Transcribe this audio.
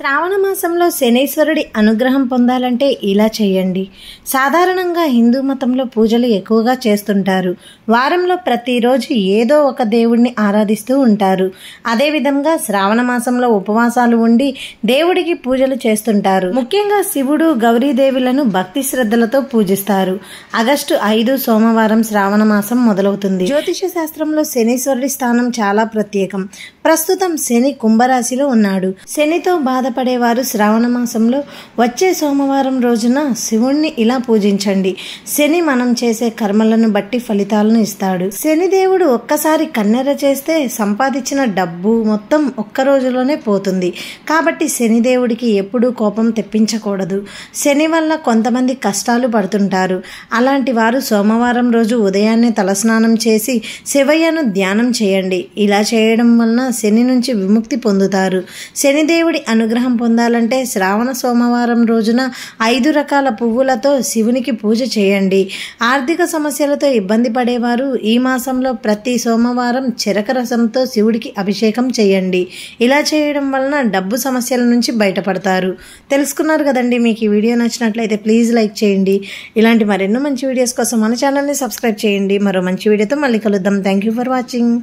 శ్రావణ మాసంలో శనీశ్వరుడి అనుగ్రహం పొందాలంటే ఇలా చేయండి. సాధారణంగా హిందూ మతంలో పూజలు ఎక్కువగా చేస్తుంటారు. వారంలో ప్రతిరోజు ఏదో ఒక దేవుడిని ఆరాధిస్తూ ఉంటారు. అదేవిధంగా శ్రావణ మాసంలో ఉపవాసాలు ఉండి దేవుడికి పూజలు చేస్తుంటారు. ముఖ్యంగా శివుడు గౌరీదేవులను భక్తి శ్రద్ధలతో పూజిస్తారు. ఆగస్టు 5 సోమవారం శ్రావణ మాసం మొదలవుతుంది. జ్యోతిష శాస్త్రంలో శనీశ్వరుడి స్థానం చాలా ప్రత్యేకం. ప్రస్తుతం శని కుంభరాశిలో ఉన్నాడు. శనితో బాధపడేవారు శ్రావణ మాసంలో వచ్చే సోమవారం రోజున శివుణ్ణి ఇలా పూజించండి. శని మనం చేసే కర్మలను బట్టి ఫలితాలను ఇస్తాడు. శనిదేవుడు ఒక్కసారి కన్నెర చేస్తే సంపాదించిన డబ్బు మొత్తం ఒక్క రోజులోనే పోతుంది. కాబట్టి శనిదేవుడికి ఎప్పుడూ కోపం తెప్పించకూడదు. శని వల్ల కొంతమంది కష్టాలు పడుతుంటారు. అలాంటి వారు సోమవారం రోజు ఉదయాన్నే తలస్నానం చేసి శివయ్యను ధ్యానం చేయండి. ఇలా చేయడం వలన శని నుంచి విముక్తి పొందుతారు. శనిదేవుడి అనుగ్రహం పొందాలంటే శ్రావణ సోమవారం రోజున 5 రకాల పువ్వులతో శివునికి పూజ చేయండి. ఆర్థిక సమస్యలతో ఇబ్బంది పడేవారు ఈ మాసంలో ప్రతి సోమవారం చెరక రసంతో శివుడికి అభిషేకం చేయండి. ఇలా చేయడం వలన డబ్బు సమస్యల నుంచి బయటపడతారు. తెలుసుకున్నారు కదండి. మీకు ఈ వీడియో నచ్చినట్లయితే ప్లీజ్ లైక్ చేయండి. ఇలాంటి మరెన్నో మంచి వీడియోస్ కోసం మన ఛానల్ని సబ్స్క్రైబ్ చేయండి. మరో మంచి వీడియోతో మళ్ళీ కలుద్దాం. Thank you for watching.